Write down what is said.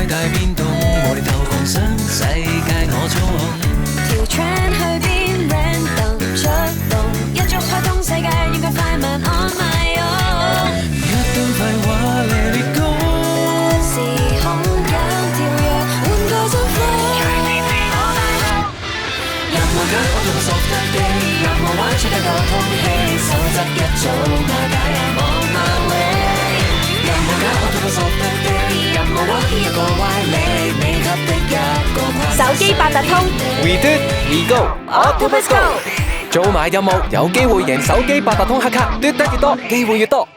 界變動，無厘頭狂想，世界我操控。條 trend 去邊 random 出動，一觸開通世界，遠近快慢 on my own。一頓廢話 let it go，時空間跳躍，換個新 flow。任我揀，我做個 soft day，任我玩出一個空氣，手執一組馬甲on my way。任我揀，我做個 soft day，任我玩呢一個歪理，你給的一個拍。手機八達通 We do we go Octopus Go，做埋任務有機會贏手機八達通黑卡，嘟得越多機會越多。